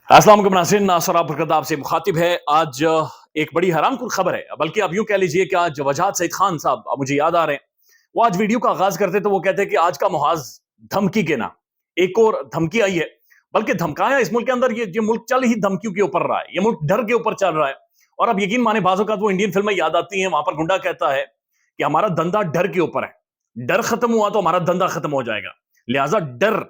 अस्सलाम वालेकुम नाज़रीन, नासर बरकत आपसे मुखातिब है। आज एक बड़ी हैरानकुन खबर है, बल्कि आप यूं कह लीजिए कि आज वजाहत सईद खान साहब मुझे याद आ रहे हैं। वो आज वीडियो का आगाज करते तो वो कहते हैं कि आज का मुहाज धमकी के ना, एक और धमकी आई है। बल्कि धमकाया इस मुल्क के अंदर, ये मुल्क चल ही धमकियों के ऊपर रहा है, ये मुल्क डर के ऊपर चल रहा है। और अब यकीन माने बाजों का वो इंडियन फिल्में याद आती हैं, वहां पर गुंडा कहता है कि हमारा धंधा डर के ऊपर है, डर खत्म हुआ तो हमारा धंधा खत्म हो जाएगा, लिहाजा डर,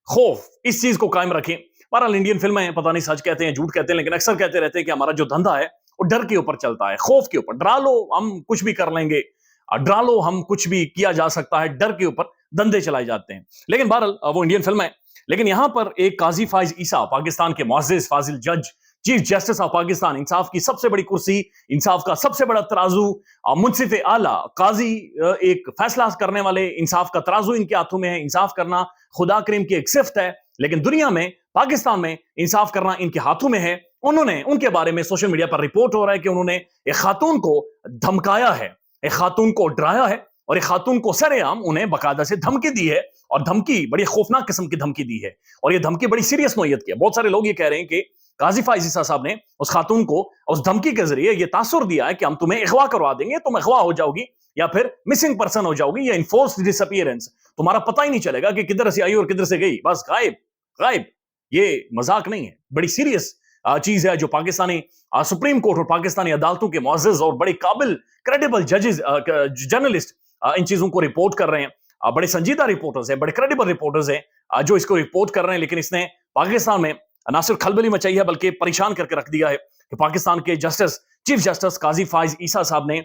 खौफ, इस चीज को कायम रखें। बहरहाल इंडियन फिल्में हैं, पता नहीं सच कहते हैं झूठ कहते हैं, लेकिन अक्सर कहते रहते हैं कि हमारा जो धंधा है वो डर के ऊपर चलता है, खौफ के ऊपर। डरा लो हम कुछ भी कर लेंगे, डरा लो हम कुछ भी किया जा सकता है, डर के ऊपर धंधे चलाए जाते हैं। लेकिन बहरहाल वो इंडियन फिल्म है। लेकिन यहां पर एक काजी फाइज ईसा, पाकिस्तान के मुअज़्ज़िज़ फाजिल जज, चीफ जस्टिस ऑफ पाकिस्तान, इंसाफ की सबसे बड़ी कुर्सी, इंसाफ का सबसे बड़ा तराजू, मुंसिफ आला काजी, एक फैसला करने वाले, इंसाफ का तराजू इनके हाथों में है। इंसाफ करना खुदा करीम की एक सिफ्त है, लेकिन दुनिया में, पाकिस्तान में इंसाफ करना इनके हाथों में है। उन्होंने, उनके बारे में सोशल मीडिया पर रिपोर्ट हो रहा है कि उन्होंने एक खातून को धमकाया है, एक खातून को डराया है, और एक खातून को सरेआम उन्हें बकायदा से धमकी दी है। और धमकी बड़ी खौफनाक किस्म की धमकी दी है, और ये धमकी बड़ी सीरियस नोयत की है। बहुत सारे लोग ये कह रहे हैं कि काजी फाइज ईसा साहब ने उस खातून को उस धमकी के जरिए ये तासुर दिया है कि हम तुम्हें अगवा करवा देंगे, तुम अगवा हो जाओगी, या फिर मिसिंग पर्सन हो जाओगी, या इनफोर्स्ड डिसअपीयरेंस, तुम्हारा पता ही नहीं चलेगा कि किधर से आई और किधर से गई, बस गायब गायब। ये मजाक नहीं है, बड़ी सीरियस चीज है जो पाकिस्तानी सुप्रीम कोर्ट और पाकिस्तानी अदालतों के मुअज़्ज़िज़ और बड़े काबिल क्रेडिबल जजेस, जर्नलिस्ट इन चीजों को रिपोर्ट कर रहे हैं। बड़े संजीदा रिपोर्टर्स हैं, बड़े क्रेडिबल रिपोर्टर्स हैं जो इसको रिपोर्ट कर रहे हैं। लेकिन इसने पाकिस्तान में ना सिर्फ खलबली मचाई है, बल्कि परेशान करके रख दिया है कि पाकिस्तान के जस्टिस, चीफ जस्टिस काजी फाइज ईसा साहब ने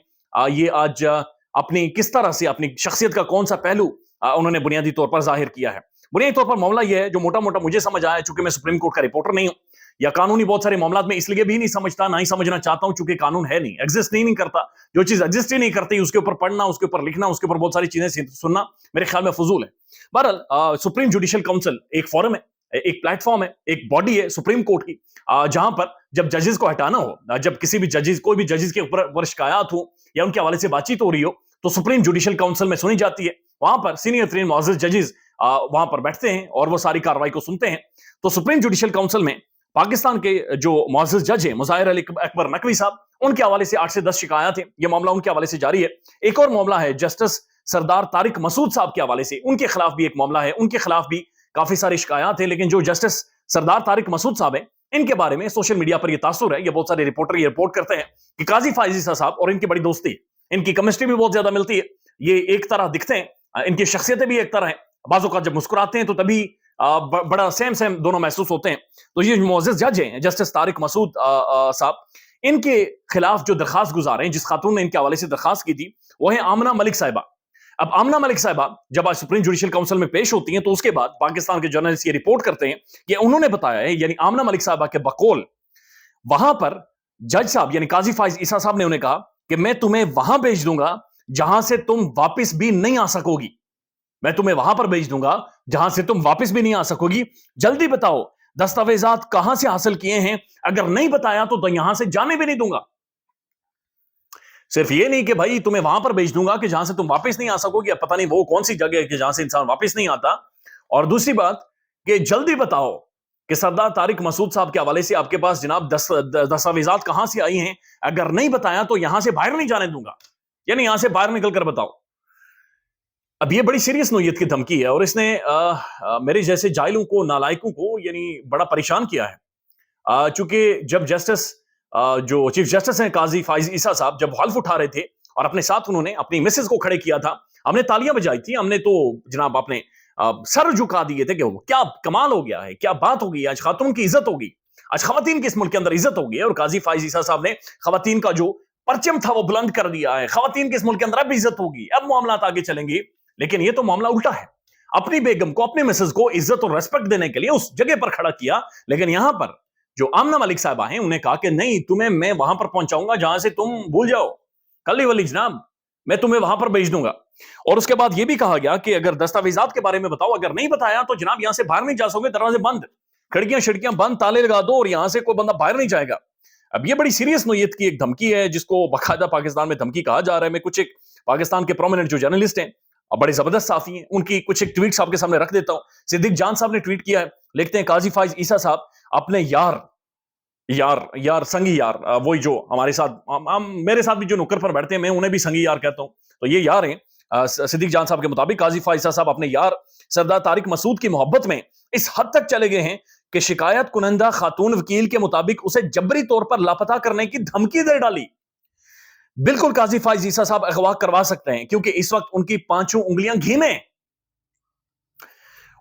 ये आज अपनी किस तरह से अपनी शख्सियत का कौन सा पहलू उन्होंने बुनियादी तौर पर जाहिर किया है। बुनियादी तौर पर मामला यह है, जो मोटा मोटा मुझे समझ आया, चूंकि मैं सुप्रीम कोर्ट का रिपोर्टर नहीं हूं, या कानूनी बहुत सारे मामला में इसलिए भी नहीं समझता, ना ही समझना चाहता हूं, चूंकि कानून है नहीं, एग्जिस्ट नहीं करता। जो चीज एग्जिस्ट ही नहीं करती, उसके ऊपर पढ़ना, उसके ऊपर लिखना, उसके ऊपर बहुत सारी चीजें सुनना मेरे ख्याल में फजूल है। बहरहाल सुप्रीम जुडिशियल काउंसिल एक फोरम है, एक प्लेटफॉर्म है, एक बॉडी है सुप्रीम कोर्ट की, जहां पर जब जजेस को हटाना हो, जब किसी भी जजेस, कोई भी जजेस के ऊपर शिकायत हो या उनके हवाले से बातचीत हो रही हो, तो सुप्रीम जुडिशियल काउंसिल में सुनी जाती है। वहां पर सीनियर तरीन मुअज़्ज़िज़ जजेस वहां पर बैठते हैं और वो सारी कार्रवाई को सुनते हैं। तो सुप्रीम जुडिशियल काउंसिल में पाकिस्तान के जो मुअज़्ज़िज़ जज हैं, मुज़ाहिर अली अकबर नकवी साहब, उनके हवाले से 8 से 10 शिकायत है। ये मामला उनके हवाले से जारी है। एक और मामला है जस्टिस सरदार तारिक मसूद साहब के हवाले से, उनके खिलाफ भी एक मामला है, उनके खिलाफ भी काफी सारी शिकायत है। लेकिन जो जस्टिस सरदार तारिक मसूद साहब है, इनके बारे में सोशल मीडिया पर यह तासुर है, ये बहुत सारे रिपोर्टर ये रिपोर्ट करते हैं कि काजी फाइज ईसा साहब और इनकी बड़ी दोस्ती है, इनकी केमिस्ट्री भी बहुत ज्यादा मिलती है, ये एक तरह दिखते हैं, इनकी शख्सियतें भी एक तरह है। बाजों का जब मुस्कुराते हैं तो तभी बड़ा सेम सेम दोनों महसूस होते हैं। तो ये मुअज़्ज़िज़ जज हैं जस्टिस तारिक मसूद साहब, इनके खिलाफ जो दरखास्त गुजार हैं, जिस खातून ने इनके हवाले से दरखास्त की थी, वो है आमना मलिक साहिबा। अब आमना मलिक साहिबा जब आज सुप्रीम जुडिशियल काउंसिल में पेश होती हैं, तो उसके बाद पाकिस्तान के जर्नलिस्ट ये रिपोर्ट करते हैं कि उन्होंने बताया है, यानी आमना मलिक साहिबा के बकौल, वहां पर जज साहब यानी काजी फाइज ईसा साहब ने उन्हें कहा कि मैं तुम्हें वहां भेज दूंगा जहां से तुम वापस भी नहीं आ सकोगी, मैं तुम्हें वहां पर भेज दूंगा जहां से तुम वापस भी नहीं आ सकोगी। जल्दी बताओ दस्तावेजात कहां से हासिल किए हैं, अगर नहीं बताया तो यहां से जाने भी नहीं दूंगा। सिर्फ ये नहीं कि भाई तुम्हें वहां पर भेज दूंगा कि जहां से तुम वापस नहीं आ सकोगी, अब पता नहीं वो कौन सी जगह है कि जहां से इंसान वापस नहीं आता। और दूसरी बात कि जल्दी बताओ कि सरदार तारिक मसूद साहब के हवाले से आपके पास जनाब दस्तावेजात कहां से आई हैं, अगर नहीं बताया तो यहां से बाहर नहीं जाने दूंगा, यानी यहां से बाहर निकल कर बताओ। अब ये बड़ी सीरियस नोयत की धमकी है, और इसने मेरे जैसे जाहिलों को, नालायकों को यानी बड़ा परेशान किया है। चूंकि जब जस्टिस जो चीफ जस्टिस हैं काजी फाइज ईसा साहब जब हल्फ उठा रहे थे और अपने साथ उन्होंने अपनी मिसेज को खड़े किया था, हमने तालियां बजाई थी, हमने तो जनाब अपने सर झुका दिए थे कि क्या कमाल हो गया है, क्या बात होगी, आज खातून की इज्जत होगी, आज खवातीन की इस मुल्क के अंदर इज्जत होगी। और काजी फाइज ईसा साहब ने खवातीन का जो परचम था वो बुलंद कर दिया है, खवातीन की इस मुल्क के अंदर अब इज्जत होगी, अब मामला आगे चलेंगे। लेकिन ये तो मामला उल्टा है, अपनी बेगम को, अपनी मिसेज को इज्जत और रेस्पेक्ट देने के लिए उस जगह पर खड़ा किया। लेकिन यहां पर जो आमना मलिक साहबा हैं, उन्हें कहा कि नहीं, तुम्हें मैं वहां पर पहुंचाऊंगा जहां से तुम भूल जाओ, कली वली जनाब, मैं तुम्हें वहां पर भेज दूंगा। और उसके बाद यह भी कहा गया कि अगर दस्तावेजात के बारे में बताओ, अगर नहीं बताया तो जनाब यहां से बाहर नहीं जा सकोगे, दरवाजे बंद, खिड़कियां खिड़कियां बंद, ताले लगा दो और यहां से कोई बंदा बाहर नहीं जाएगा। अब ये बड़ी सीरियस नोयत की एक धमकी है, जिसको बाकायदा पाकिस्तान में धमकी कहा जा रहा है। मैं कुछ एक पाकिस्तान के प्रोमिनेंट जो जर्नलिस्ट हैं बड़े जबरदस्त साफी हैं, उनकी कुछ एक ट्वीट्स आपके सामने रख देता हूं। सिद्दीक जान साहब ने ट्वीट किया है, लिखते हैं काजी फाइज ईसा साहब अपने यार यार यार संगी यार, वही जो हमारे साथ मेरे साथ भी जो नुक्कर पर बैठते हैं, मैं उन्हें भी संगी यार कहता हूं, तो ये यार हैं। सिद्दीक जान साहब के मुताबिक काजी फाइजा साहब अपने यार सरदार तारिक मसूद की मोहब्बत में इस हद तक चले गए हैं कि शिकायत कुनंदा खातून वकील के मुताबिक उसे जबरी तौर पर लापता करने की धमकी दे डाली। बिल्कुल काजी फाइज ईसा साहब अगवा करवा सकते हैं, क्योंकि इस वक्त उनकी पांचों उंगलियां घी में।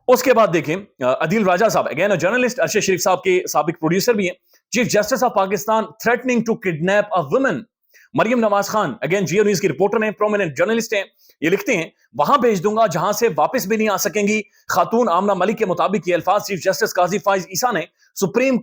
उसके बाद देखें अदील राजा साहब, अगेन जर्नलिस्ट, अरशद शरीफ साहब के साबिक प्रोड्यूसर भी हैं। Chief justice of Pakistan threatening to kidnap a woman. Maryam Nawaz Khan, again Geo news की रिपोर्टर हैं, प्रोमिनेंट जर्नलिस्ट हैं, ये लिखते हैं वहां भेज दूंगा जहां से वापस भी नहीं आ सकेंगी। खातून आमना मलिक के मुताबिक ये अल्फाज चीफ जस्टिस काजी फाइज ईसा ने सुप्रीम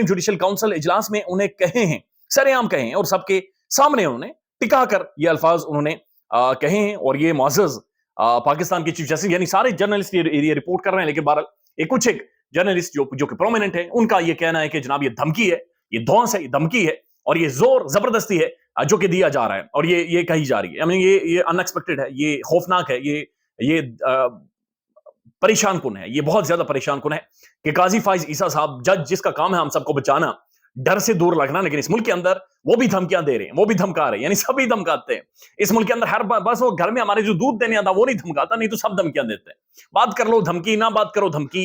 जुडिशल काउंसिल इजलास में उन्हें कहे हैं, सरेआम कहे हैं, और सबके सामने उन्होंने टिका कर ये अल्फाज उन्होंने कहे हैं। और ये मुअज़्ज़ज़ पाकिस्तान के चीफ जस्टिस, यानी सारे जर्नलिस्ट ये रिपोर्ट कर रहे हैं, लेकिन बहरहाल कुछ एक जर्नलिस्ट जो कि प्रोमिनेंट है, उनका ये कहना है कि जनाब ये धमकी है, ये धौंस है, ये धमकी है, और ये जोर जबरदस्ती है जो कि दिया जा रहा है, और ये कही जा रही है। I mean, ये अनएक्सपेक्टेड है, ये खौफनाक है, ये परेशान कुन है, ये बहुत ज्यादा परेशान कुन है कि काजी फाइज ईसा साहब, जज जिसका काम है हम सबको बचाना, डर से दूर रखना, लेकिन इस मुल्क के अंदर वो भी धमकियां दे रहे हैं, वो भी धमका रहे हैं, यानी सभी धमकाते हैं इस मुल्क के अंदर। हर बस वो घर में हमारे जो दूध देने आता वो नहीं धमकाता, नहीं तो सब धमकियां देते हैं। बात कर लो धमकी, ना बात करो धमकी,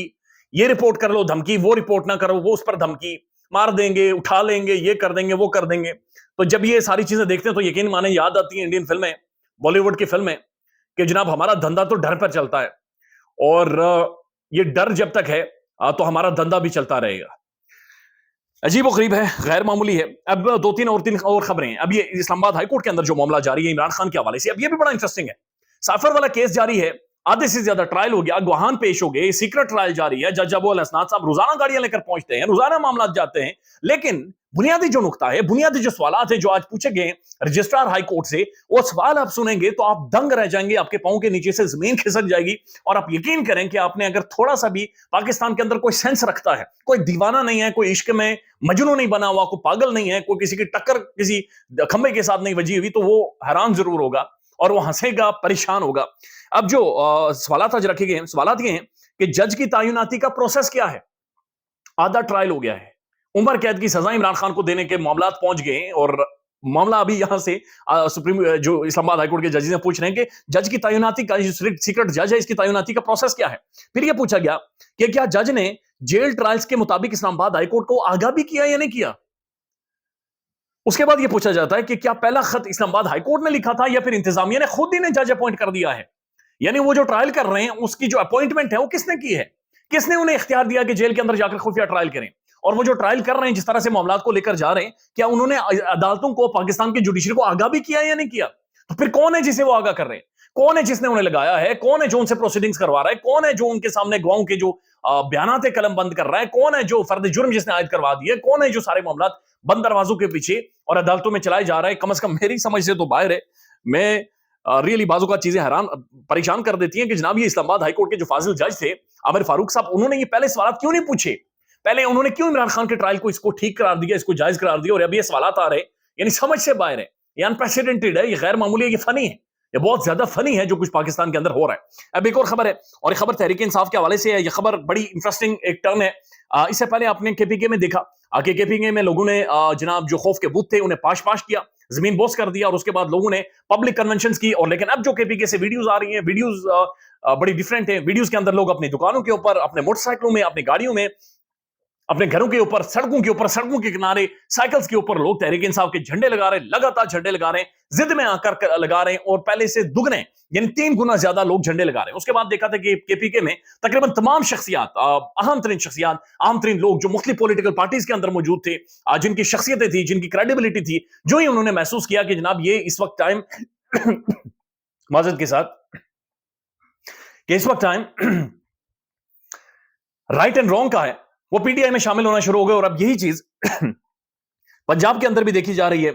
ये रिपोर्ट कर लो धमकी, वो रिपोर्ट ना करो वो उस पर धमकी, मार देंगे, उठा लेंगे, ये कर देंगे, वो कर देंगे। तो जब ये सारी चीजें देखते हैं तो यकीन माने याद आती है इंडियन फिल्में, बॉलीवुड की फिल्में, कि जनाब हमारा धंधा तो डर पर चलता है, और ये डर जब तक है तो हमारा धंधा भी चलता रहेगा। अजीब और गरीब है, गैर मामूली है। अब दो तीन और खबरें हैं। अब ये इस्लामाबाद हाईकोर्ट के अंदर जो मामला जारी है इमरान खान के हवाले से, अब ये भी बड़ा इंटरेस्टिंग है। साफर वाला केस जारी है, आधे से ज्यादा ट्रायल हो गया, गवाहान पेश हो गए, सीक्रेट ट्रायल जारी है। जज अबू अल हसनात साहब रोजाना गाड़ियां लेकर पहुंचते हैं, रोजाना मामला जाते हैं, लेकिन बुनियादी जो नुकता है, बुनियादी जो सवाल है जो आज पूछे गए रजिस्ट्रार हाई कोर्ट से, वो सवाल आप सुनेंगे तो आप दंग रह जाएंगे, आपके पांव के नीचे से जमीन खिसक जाएगी। और आप यकीन करें कि आपने अगर थोड़ा सा भी पाकिस्तान के अंदर कोई सेंस रखता है, कोई दीवाना नहीं है, कोई इश्क में मजनू नहीं बना हुआ, कोई पागल नहीं है, कोई किसी की टक्कर किसी खंबे के साथ नहीं वजी हुई, तो वो हैरान जरूर होगा और वो हंसेगा, परेशान होगा। अब जो सवालात आज रखे गए हैं, सवालात ये हैं कि जज की तायुनाती का प्रोसेस क्या है। आधा ट्रायल हो गया है, उम्र कैद की सजा इमरान खान को देने के मामलात पहुंच गए, और मामला अभी यहां से सुप्रीम जो इस्लामाबाद हाईकोर्ट के जजेस पूछ रहे हैं कि जज की तायुनाती का, सीक्रेट जज है, इसकी तायुनाती का प्रोसेस क्या है। फिर यह पूछा गया कि क्या जज ने जेल ट्रायल्स के मुताबिक इस्लामाबाद हाईकोर्ट को आगाह भी किया या नहीं किया। उसके बाद यह पूछा जाता है कि क्या पहला खत इस्लामाबाद हाईकोर्ट ने लिखा था या फिर इंतजामिया ने खुद ही ने जज अपॉइंट कर दिया है। यानी वो जो ट्रायल कर रहे हैं उसकी जो अपॉइंटमेंट है वो किसने की है, किसने उन्हें इख्तियार दिया कि जेल के अंदर जाकर खुफिया ट्रायल करें। और वो जो ट्रायल कर रहे हैं, जिस तरह से मामलात को लेकर जा रहे हैं, क्या उन्होंने अदालतों को, पाकिस्तान की जुडिशरी को आगाह भी किया या नहीं किया। तो फिर कौन है जिसे वो आगाह कर रहे हैं, कौन है जिसने उन्हें लगाया है, कौन है जो उनसे प्रोसीडिंग्स करवा रहा है, कौन है जो उनके सामने गवाहों के जो बयानात कलम बंद कर रहा है, कौन है जो फर्द जुर्म जिसने आयद करवा दी है, कौन है जो सारे मामलात बंद दरवाजों के पीछे और अदालतों में चलाए जा रहे हैं। कम से कम मेरी समझ से तो बाहर है। मैं रियली बाजू का चीजें हैरान परेशान कर देती हैं कि जनाब ये इस्लामाबाद हाईकोर्ट के जो फाजिल जज थे आमिर फारूक साहब, उन्होंने ये पहले सवाल क्यों नहीं पूछे, पहले उन्होंने क्यों इमरान खान के ट्रायल को इसको ठीक करार दिया, इसको जायज करार दिया, और अभी ये सवालात आ रहे हैं, यानी समझ से बाहर है, ये अनप्रेसिडेंटेड है, ये गैर मामूली है, ये फनी है, ये बहुत ज्यादा फनी है जो कुछ पाकिस्तान के अंदर हो रहा है। अब एक और खबर है, और ये खबर तहरीक इंसाफ के हवाले से है। ये खबर बड़ी इंटरेस्टिंग एक टर्न है। इससे पहले आपने केपीके में देखा कि केपीके में लोगों ने जनाब जो खौफ के बूथ थे उन्हें पाश किया, जमीन बोस कर दिया, और उसके बाद लोगों ने पब्लिक कन्वेंशंस की। और लेकिन अब जो केपीके से वीडियोस आ रही हैं, वीडियोस बड़ी डिफरेंट है। वीडियोस के अंदर लोग अपनी दुकानों के ऊपर, अपने मोटरसाइकिलों में, अपनी गाड़ियों में, अपने घरों के ऊपर, सड़कों के ऊपर, सड़कों के किनारे, साइकिल्स के ऊपर लोग तहरीक इंसाफ के झंडे लगा रहे हैं, लगातार झंडे लगा रहे हैं, जिद में आकर लगा रहे हैं, और पहले से दुगने यानी 3 गुना ज्यादा लोग झंडे लगा रहे हैं। उसके बाद देखा था कि केपीके में तकरीबन तमाम शख्सियात, अहम तरीन शख्सियात, आम तरीन लोग जो मुख्तलिफ पॉलिटिकल पार्टीज के अंदर मौजूद थे, जिनकी शख्सियतें थी, जिनकी क्रेडिबिलिटी थी, जो ही उन्होंने महसूस किया कि जनाब ये इस वक्त टाइम माजरत के साथ कि इस वक्त टाइम राइट एंड रॉन्ग का है, वो पीटीआई में शामिल होना शुरू हो गए। और अब यही चीज पंजाब के अंदर भी देखी जा रही है।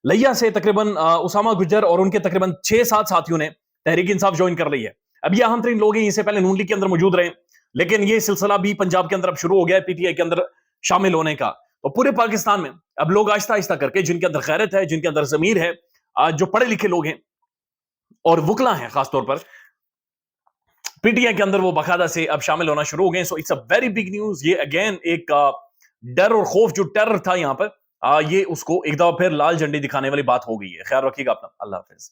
लिया से तकरीबन उसामा गुजर और उनके तकरीबन 6-7 साथियों ने तहरीक इंसाफ ज्वाइन कर ली है। अब ये अहम तरीन लोग हैं, इससे पहले नून लीग के अंदर मौजूद रहे, लेकिन ये सिलसिला भी पंजाब के अंदर अब शुरू हो गया है पीटीआई के अंदर शामिल होने का। तो पूरे पाकिस्तान में अब लोग आहिस्ता आहिस्ता करके, जिनके अंदर गैरत है, जिनके अंदर जमीर है, जो पढ़े लिखे लोग हैं, اور وکلا ہیں خاص طور پر پی ٹی آئی کے اندر وہ باقاعدہ سے اب شامل ہونا شروع ہو گئے. So it's a very big news. یہ اگین ایک ڈر اور خوف جو ٹیرر تھا یہاں پر یہ اس کو ایک دفعہ پھر لال جھنڈی دکھانے والی بات ہو گئی ہے. خیال رکھیے گا اپنا. اللہ حافظ.